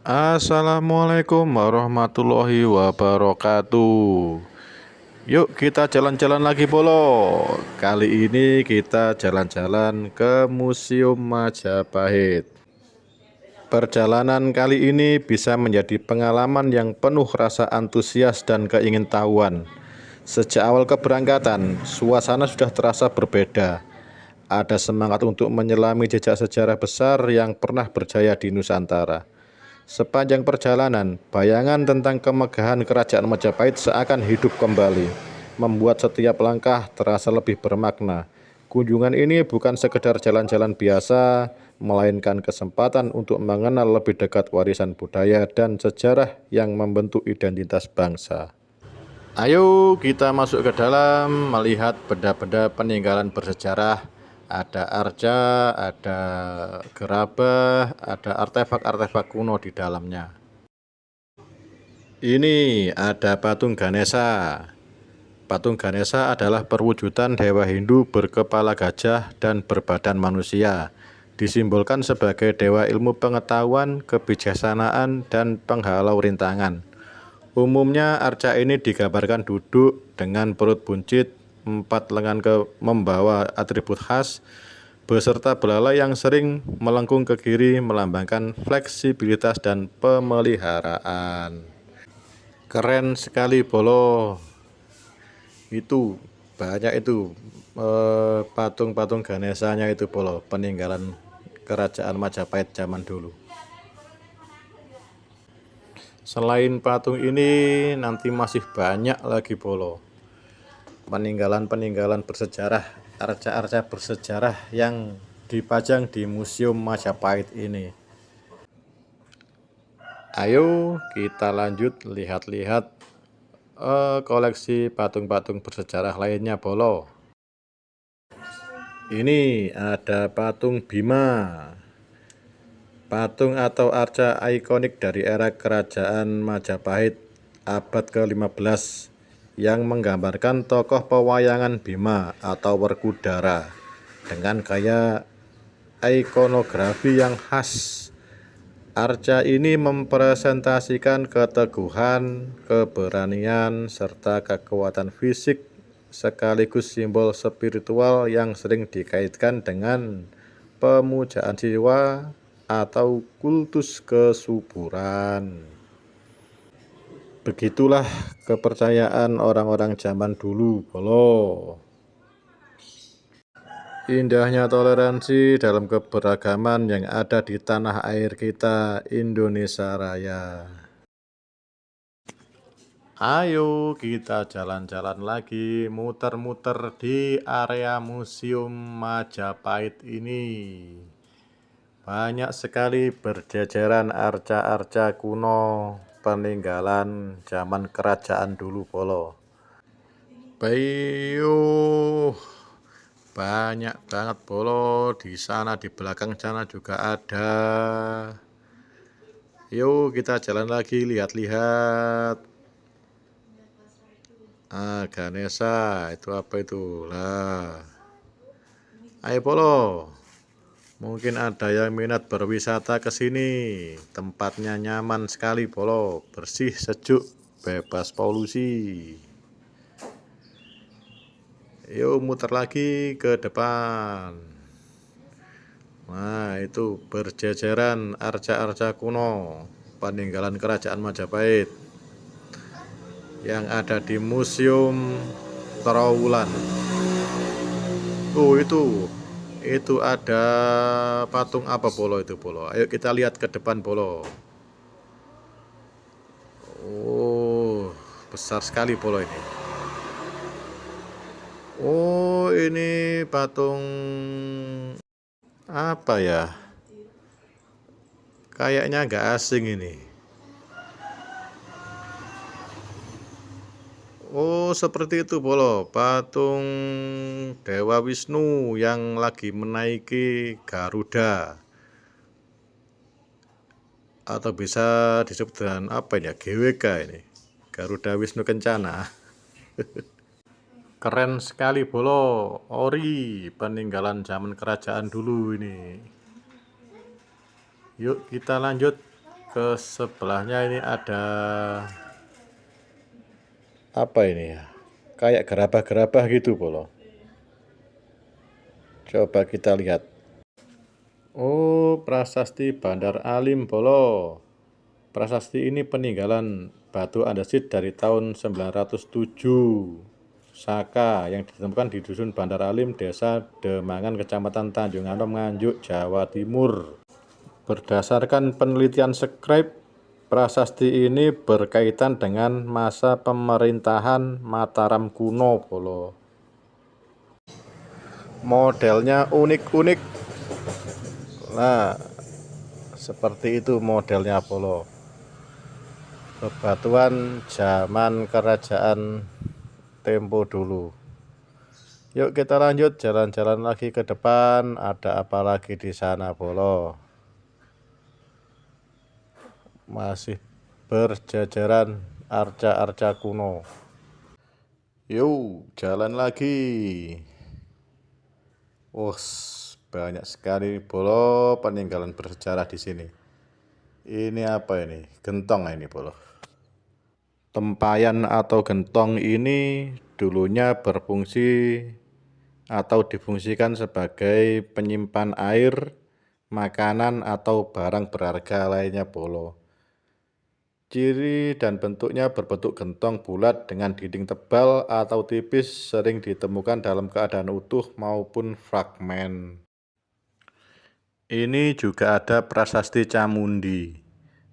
Assalamualaikum warahmatullahi wabarakatuh. Yuk kita jalan-jalan lagi Bolo. Kali ini kita jalan-jalan ke Museum Majapahit. Perjalanan kali ini bisa menjadi pengalaman yang penuh rasa antusias dan keingintahuan. Sejak awal keberangkatan, suasana sudah terasa berbeda. Ada semangat untuk menyelami jejak sejarah besar yang pernah berjaya di Nusantara. Sepanjang perjalanan, bayangan tentang kemegahan Kerajaan Majapahit seakan hidup kembali, membuat setiap langkah terasa lebih bermakna. Kunjungan ini bukan sekedar jalan-jalan biasa, melainkan kesempatan untuk mengenal lebih dekat warisan budaya dan sejarah yang membentuk identitas bangsa. Ayo kita masuk ke dalam melihat benda-benda peninggalan bersejarah. Ada arca, ada gerabah, ada artefak-artefak kuno di dalamnya. Ini ada patung Ganesha. Patung Ganesha adalah perwujudan dewa Hindu berkepala gajah dan berbadan manusia. Disimbolkan sebagai dewa ilmu pengetahuan, kebijaksanaan, dan penghalau rintangan. Umumnya arca ini digambarkan duduk dengan perut buncit, empat lengan membawa atribut khas, beserta belalai yang sering melengkung ke kiri melambangkan fleksibilitas dan pemeliharaan. Keren sekali Bolo. Itu banyak itu patung-patung Ganesanya itu Bolo, peninggalan Kerajaan Majapahit zaman dulu. Selain patung ini nanti masih banyak lagi Bolo, peninggalan-peninggalan bersejarah, arca-arca bersejarah yang dipajang di Museum Majapahit ini. Ayo kita lanjut lihat-lihat koleksi patung-patung bersejarah lainnya Bolo. Ini ada patung Bima, patung atau arca ikonik dari era Kerajaan Majapahit abad ke-15 yang menggambarkan tokoh pewayangan Bima atau Werkudara dengan gaya ikonografi yang khas. Arca ini mempresentasikan keteguhan, keberanian, serta kekuatan fisik sekaligus simbol spiritual yang sering dikaitkan dengan pemujaan jiwa atau kultus kesuburan. Begitulah kepercayaan orang-orang zaman dulu Bolo. Indahnya toleransi dalam keberagaman yang ada di tanah air kita, Indonesia Raya. Ayo kita jalan-jalan lagi, muter-muter di area Museum Majapahit ini. Banyak sekali berjejeran arca-arca kuno peninggalan zaman kerajaan dulu Bolo. Bayuh. Banyak banget Bolo, di sana di belakang sana juga ada. Yuk kita jalan lagi lihat-lihat. Ganesha itu apa itu lah. Ayo Bolo, mungkin ada yang minat berwisata ke sini. Tempatnya nyaman sekali Bolo, bersih, sejuk, bebas polusi. Yuk muter lagi ke depan. Nah itu berjejeran arca-arca kuno peninggalan Kerajaan Majapahit yang ada di Museum Trowulan. Itu ada patung apa Bolo itu Bolo? Ayo kita lihat ke depan Bolo. Oh besar sekali Bolo ini. Oh ini patung apa ya? Kayaknya nggak asing ini. Oh seperti itu Bolo, patung Dewa Wisnu yang lagi menaiki Garuda, atau bisa disebut dengan apa ya, GWK ini, Garuda Wisnu Kencana. Keren sekali Bolo, ori peninggalan zaman kerajaan dulu ini. Yuk kita lanjut Ke sebelahnya ini ada apa ini ya? Kayak gerabah-gerabah gitu Polo. Coba kita lihat. Oh, prasasti Bandar Alim Polo. Prasasti ini peninggalan batu andesit dari tahun 907 Saka yang ditemukan di Dusun Bandar Alim, Desa Demangan, Kecamatan Tanjung Anom, Nganjuk, Jawa Timur. Berdasarkan penelitian Scribe, prasasti ini berkaitan dengan masa pemerintahan Mataram kuno Polo. Modelnya unik-unik. Nah, seperti itu modelnya Polo. Bebatuan zaman kerajaan tempo dulu. Yuk kita lanjut jalan-jalan lagi ke depan. Ada apa lagi di sana Polo? Masih berjajaran arca-arca kuno. Yuk jalan lagi. Banyak sekali Polo peninggalan bersejarah di sini. Ini apa ini? Gentong ini Polo. Tempayan atau gentong ini dulunya berfungsi atau difungsikan sebagai penyimpan air, makanan, atau barang berharga lainnya Polo. Ciri dan bentuknya berbentuk gentong bulat dengan dinding tebal atau tipis, sering ditemukan dalam keadaan utuh maupun fragmen. Ini juga ada prasasti Camundi.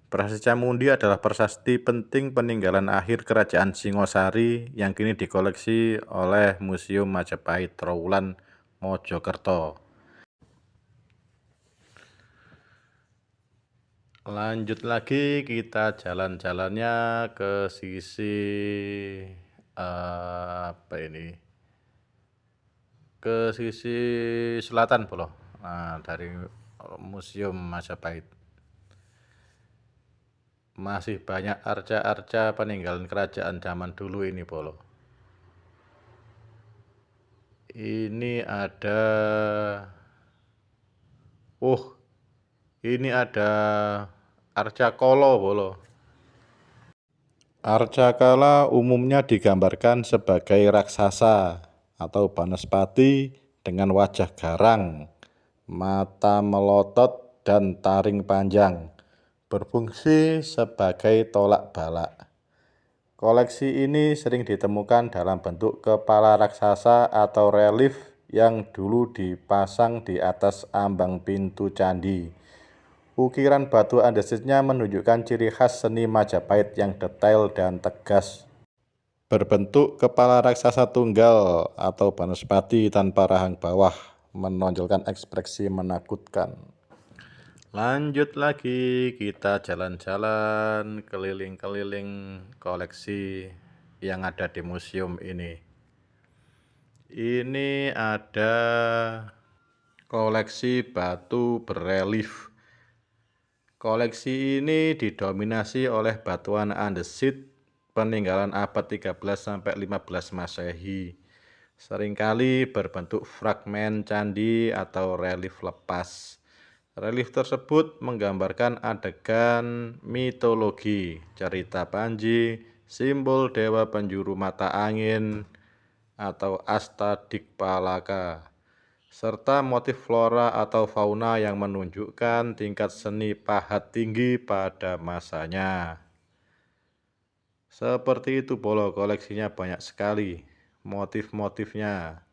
Prasasti Camundi adalah prasasti penting peninggalan akhir Kerajaan Singosari yang kini dikoleksi oleh Museum Majapahit Trowulan, Mojokerto. Lanjut lagi kita jalan-jalannya ke sisi apa ini? Ke sisi selatan Polo. Nah, dari Museum Majapahit. Masih banyak arca-arca peninggalan kerajaan zaman dulu ini Polo. Ini ada ini ada arca kolo Polo. Arca kala umumnya digambarkan sebagai raksasa atau banaspati dengan wajah garang, mata melotot, dan taring panjang, berfungsi sebagai tolak balak. Koleksi ini sering ditemukan dalam bentuk kepala raksasa atau relief yang dulu dipasang di atas ambang pintu candi. Ukiran batu andesitnya menunjukkan ciri khas seni Majapahit yang detail dan tegas. Berbentuk kepala raksasa tunggal atau banaspati tanpa rahang bawah, menonjolkan ekspresi menakutkan. Lanjut lagi, kita jalan-jalan keliling-keliling koleksi yang ada di museum ini. Ini ada koleksi batu berelief. Koleksi ini didominasi oleh batuan andesit peninggalan abad 13-15 Masehi. Seringkali berbentuk fragmen candi atau relief lepas. Relief tersebut menggambarkan adegan mitologi, cerita Panji, simbol dewa penjuru mata angin atau Astadikpalaka, serta motif flora atau fauna yang menunjukkan tingkat seni pahat tinggi pada masanya. Seperti itu Polo, koleksinya banyak sekali motif-motifnya.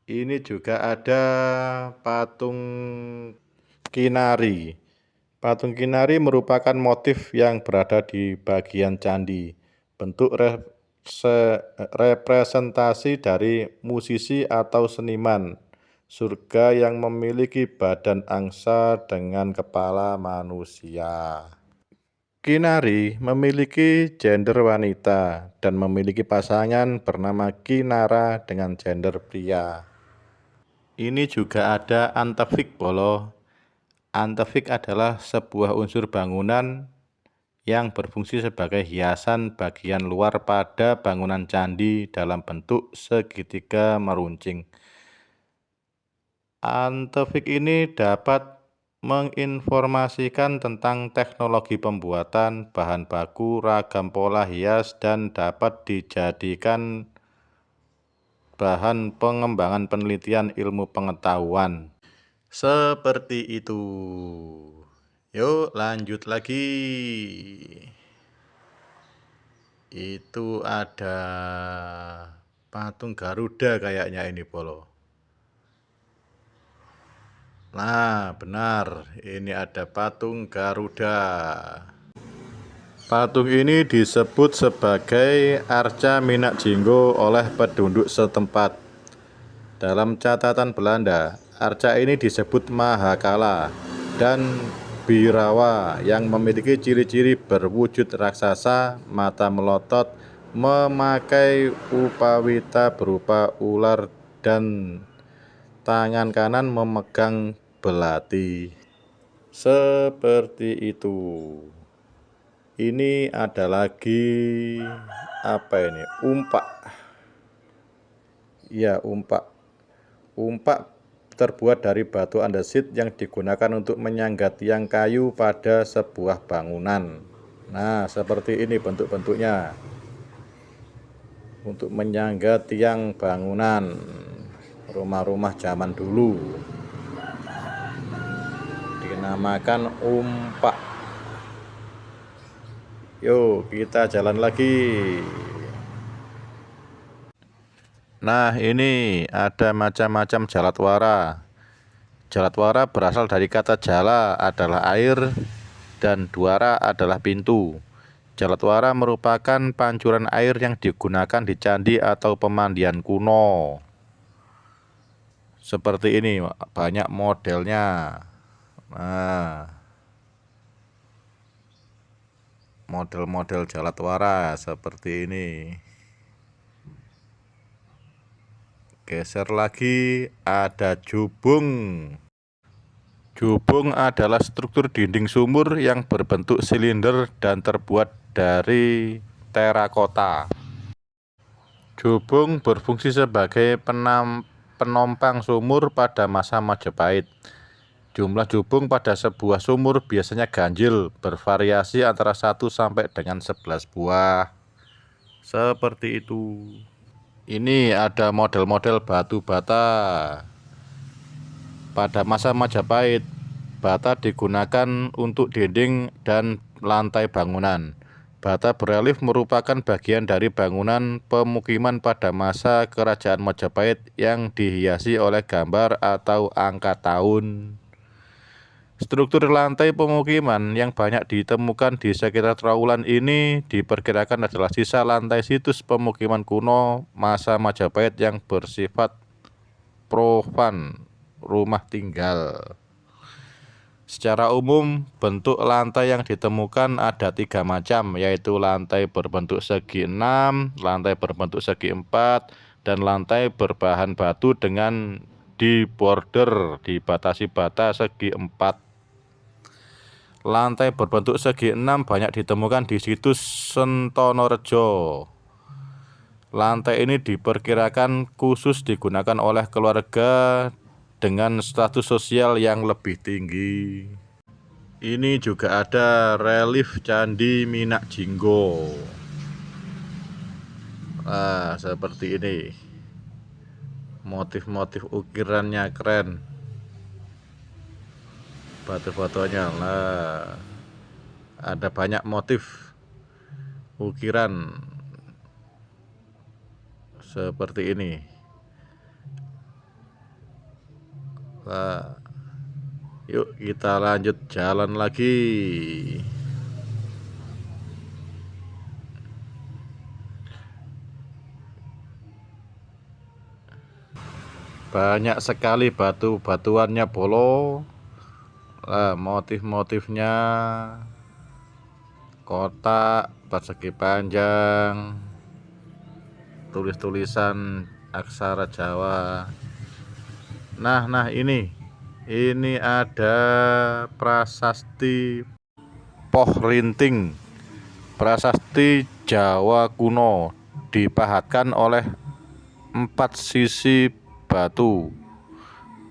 Ini juga ada patung Kinari. Patung Kinari merupakan motif yang berada di bagian candi. Bentuk representasi dari musisi atau seniman surga yang memiliki badan angsa dengan kepala manusia. Kinari memiliki gender wanita dan memiliki pasangan bernama Kinara dengan gender pria. Ini juga ada antefik Polo. Antefik adalah sebuah unsur bangunan yang berfungsi sebagai hiasan bagian luar pada bangunan candi dalam bentuk segitiga meruncing. Antefik ini dapat menginformasikan tentang teknologi pembuatan bahan baku, ragam pola hias, dan dapat dijadikan bahan pengembangan penelitian ilmu pengetahuan. Seperti itu. Yuk lanjut lagi. Itu ada patung Garuda kayaknya ini, Polo. Nah, benar. Ini ada patung Garuda. Patung ini disebut sebagai Arca Minak Jinggo oleh penduduk setempat. Dalam catatan Belanda, arca ini disebut Mahakala dan Birawa yang memiliki ciri-ciri berwujud raksasa, mata melotot, memakai upawita berupa ular dan tangan kanan memegang belati. Seperti itu. Ini ada lagi apa ini? Umpak. Ya, umpak. Umpak terbuat dari batu andesit yang digunakan untuk menyangga tiang kayu pada sebuah bangunan. Nah, seperti ini bentuk-bentuknya. Untuk menyangga tiang bangunan rumah-rumah zaman dulu. Dinamakan umpak. Yuk, kita jalan lagi. Nah, ini ada macam-macam jalatwara. Jalatwara berasal dari kata jala adalah air dan dwara adalah pintu. Jalatwara merupakan pancuran air yang digunakan di candi atau pemandian kuno. Seperti ini, banyak modelnya. Nah, model-model jalatwara seperti ini. Geser lagi, ada jubung. Jubung adalah struktur dinding sumur yang berbentuk silinder dan terbuat dari terakota. Jubung berfungsi sebagai penompang sumur pada masa Majapahit. Jumlah jubung pada sebuah sumur biasanya ganjil, bervariasi antara 1 sampai dengan 11 buah. Seperti itu. Ini ada model-model batu bata. Pada masa Majapahit, bata digunakan untuk dinding dan lantai bangunan. Bata berelief merupakan bagian dari bangunan pemukiman pada masa Kerajaan Majapahit yang dihiasi oleh gambar atau angka tahun. Struktur lantai pemukiman yang banyak ditemukan di sekitar Trowulan ini diperkirakan adalah sisa lantai situs pemukiman kuno masa Majapahit yang bersifat profan, rumah tinggal. Secara umum, bentuk lantai yang ditemukan ada 3 macam, yaitu lantai berbentuk segi 6, lantai berbentuk segi 4, dan lantai berbahan batu dengan dibatasi bata segi 4. Lantai berbentuk segi 6 banyak ditemukan di situs Sentonorejo. Lantai ini diperkirakan khusus digunakan oleh keluarga dengan status sosial yang lebih tinggi. Ini juga ada relief Candi Minak Jinggo. Seperti ini. Motif-motif ukirannya keren. Batu-batuannya lah. Ada banyak motif ukiran seperti ini. Nah, yuk kita lanjut jalan lagi. Banyak sekali batu-batuannya, Bolo. Motif-motifnya kotak persegi panjang, tulis-tulisan aksara Jawa. Nah ini ada prasasti Poh Linting, prasasti Jawa kuno, dipahatkan oleh 4 sisi batu.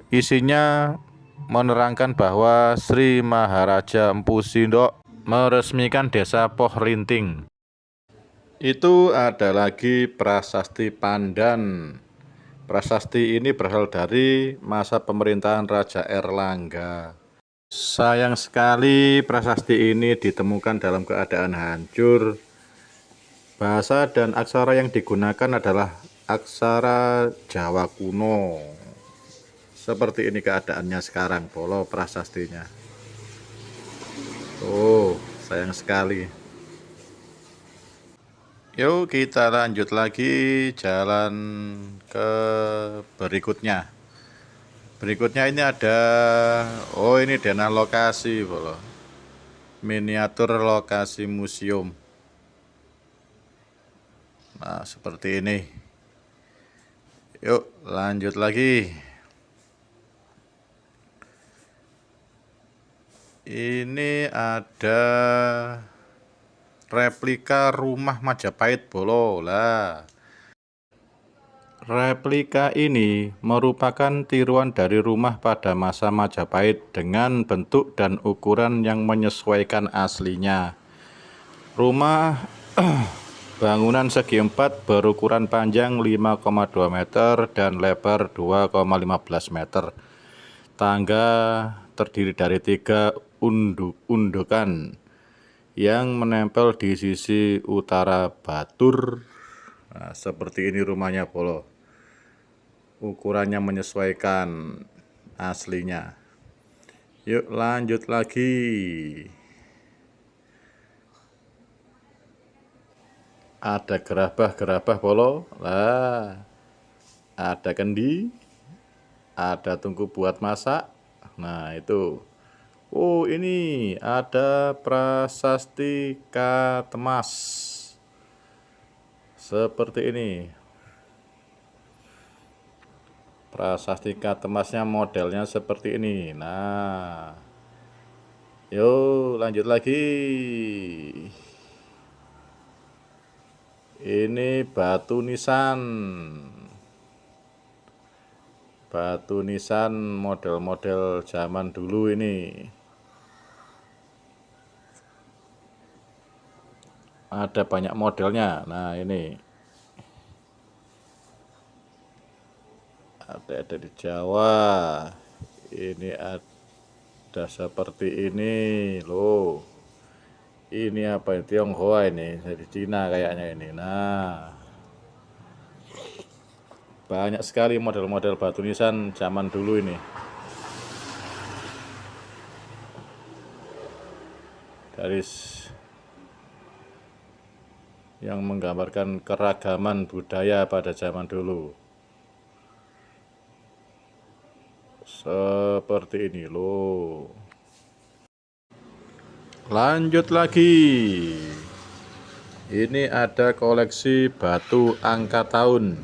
Isinya menerangkan bahwa Sri Maharaja Empu Sindok meresmikan desa Poh Linting. Itu ada lagi prasasti Pandan. Prasasti ini berasal dari masa pemerintahan Raja Erlangga. Sayang sekali prasasti ini ditemukan dalam keadaan hancur. Bahasa dan aksara yang digunakan adalah aksara Jawa kuno. Seperti ini keadaannya sekarang, polo prasastinya. Oh, sayang sekali. Yuk kita lanjut lagi jalan ke berikutnya. Berikutnya ini ada, oh ini denah lokasi, polo. Miniatur lokasi museum. Nah, seperti ini. Yuk lanjut lagi. Ini ada replika rumah Majapahit, bolo lah. Replika ini merupakan tiruan dari rumah pada masa Majapahit dengan bentuk dan ukuran yang menyesuaikan aslinya. Rumah bangunan segi empat berukuran panjang 5,2 meter dan lebar 2,15 meter. Tangga terdiri dari 3 undukan yang menempel di sisi utara batur. Nah, seperti ini rumahnya, polo. Ukurannya menyesuaikan aslinya. Yuk lanjut lagi. Ada gerabah-gerabah, polo. Lah, ada kendi, ada tungku buat masak. Nah, itu. Oh, ini ada prasasti Katemas. Seperti ini. Prasasti Katemasnya modelnya seperti ini. Nah, yuk lanjut lagi. Ini batu nisan. Batu nisan model-model zaman dulu ini. Ada banyak modelnya. Nah, ini ada di Jawa. Ini ada seperti ini loh. Ini apa ini? Tionghoa ini, dari Cina kayaknya ini. Nah, banyak sekali model-model batu nisan zaman dulu ini. Garis yang menggambarkan keragaman budaya pada zaman dulu. Seperti ini loh. Lanjut lagi. Ini ada koleksi batu angka tahun.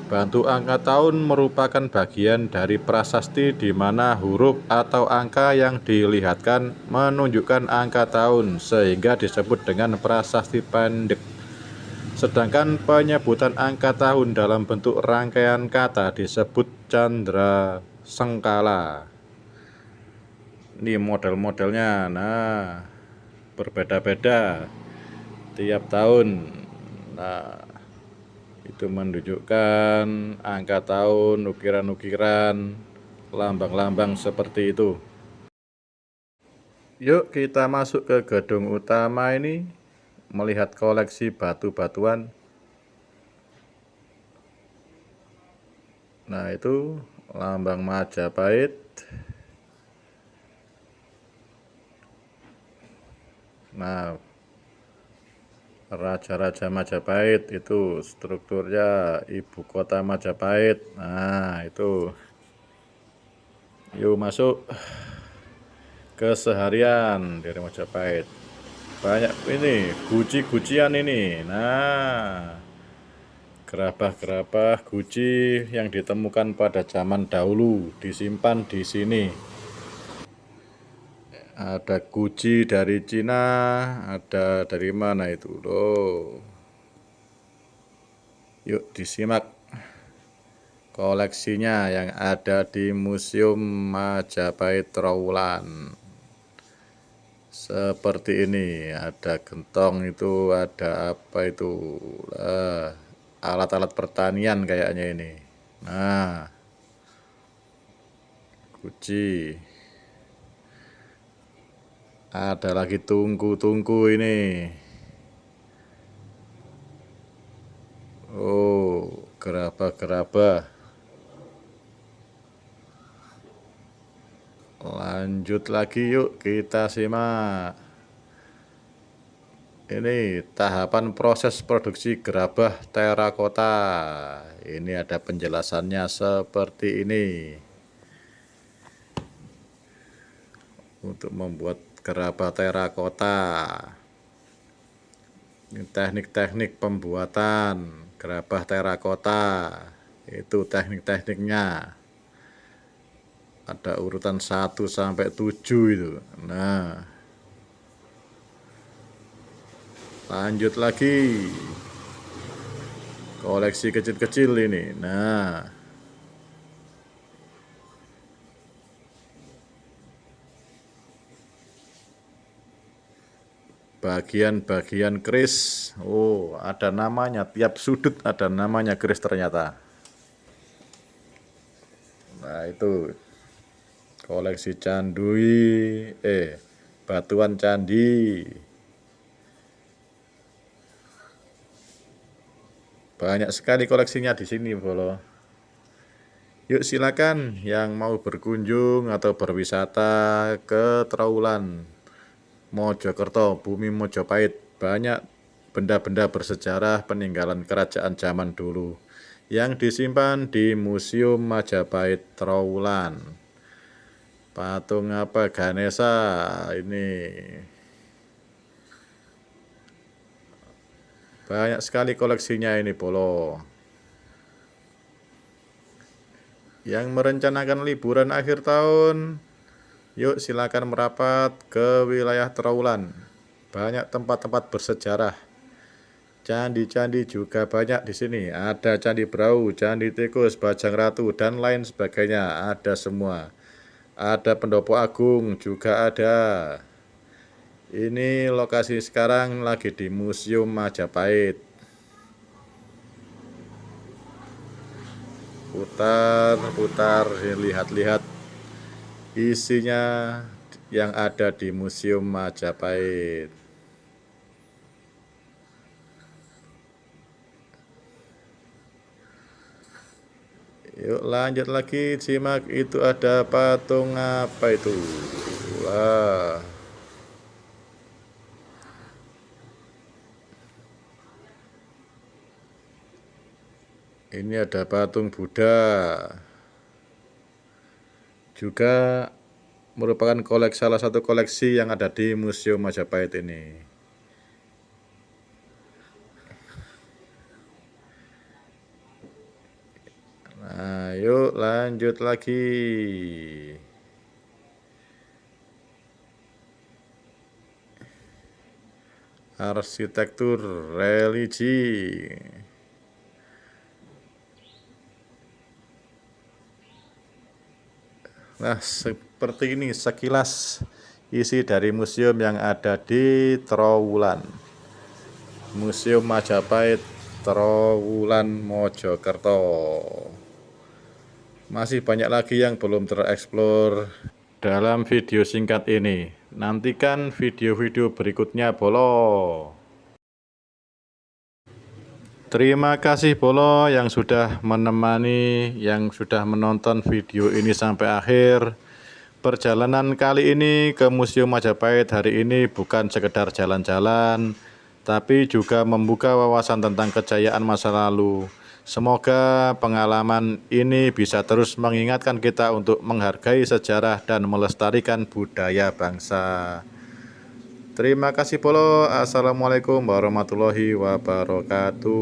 Batu angka tahun merupakan bagian dari prasasti di mana huruf atau angka yang dilihatkan menunjukkan angka tahun sehingga disebut dengan prasasti pendek. Sedangkan penyebutan angka tahun dalam bentuk rangkaian kata disebut candra sengkala. Ini model-modelnya. Nah, berbeda-beda tiap tahun. Nah, itu menunjukkan angka tahun, ukiran-ukiran, lambang-lambang seperti itu. Yuk kita masuk ke gedung utama ini, melihat koleksi batu-batuan. Nah, itu lambang Majapahit. Nah, Raja-Raja Majapahit itu strukturnya ibu kota Majapahit. Nah, itu. Yuk masuk keseharian dari Majapahit. Banyak ini guci-gucian ini. Nah, gerabah-gerabah guci yang ditemukan pada zaman dahulu disimpan di sini. Ada guci dari Cina, ada dari mana itu loh. Yuk disimak koleksinya yang ada di Museum Majapahit Trowulan. Seperti ini, ada gentong itu, ada apa itu, alat-alat pertanian kayaknya ini. Nah, guci. Ada lagi tungku-tungku ini. Oh, gerabah-gerabah. Lanjut lagi yuk, kita simak. Ini tahapan proses produksi gerabah terakota. Ini ada penjelasannya seperti ini. Untuk membuat gerabah terakota, ini teknik-teknik pembuatan gerabah terakota. Itu teknik-tekniknya. Ada urutan 1 sampai 7 itu. Nah, lanjut lagi. Koleksi kecil-kecil ini. Nah, bagian-bagian keris. Oh, ada namanya. Tiap sudut ada namanya keris ternyata. Nah, itu koleksi batuan candi. Banyak sekali koleksinya di sini, Bolo. Yuk silakan yang mau berkunjung atau berwisata ke Trowulan, Mojokerto, Bumi Mojopahit. Banyak benda-benda bersejarah peninggalan kerajaan zaman dulu yang disimpan di Museum Majapahit Trowulan. Patung apa, Ganesha ini. Banyak sekali koleksinya ini, Bolo. Yang merencanakan liburan akhir tahun, yuk silakan merapat ke wilayah Trowulan. Banyak tempat-tempat bersejarah. Candi-candi juga banyak di sini. Ada Candi Brau, Candi Tikus, Bajang Ratu, dan lain sebagainya. Ada semua. Ada Pendopo Agung juga ada. Ini lokasi sekarang lagi di Museum Majapahit. Putar-putar, lihat-lihat isinya yang ada di Museum Majapahit. Yuk lanjut lagi, simak. Itu ada patung apa itu? Wah, ini ada patung Buddha. Juga merupakan salah satu koleksi yang ada di Museum Majapahit ini. Nah, yuk lanjut lagi. Arsitektur religi. Nah, seperti ini sekilas isi dari museum yang ada di Trowulan. Museum Majapahit Trowulan, Mojokerto. Masih banyak lagi yang belum tereksplor dalam video singkat ini. Nantikan video-video berikutnya, Bolo. Terima kasih, Bolo, yang sudah menemani, yang sudah menonton video ini sampai akhir. Perjalanan kali ini ke Museum Majapahit hari ini bukan sekedar jalan-jalan, tapi juga membuka wawasan tentang kejayaan masa lalu. Semoga pengalaman ini bisa terus mengingatkan kita untuk menghargai sejarah dan melestarikan budaya bangsa. Terima kasih, Bolo. Assalamualaikum warahmatullahi wabarakatuh.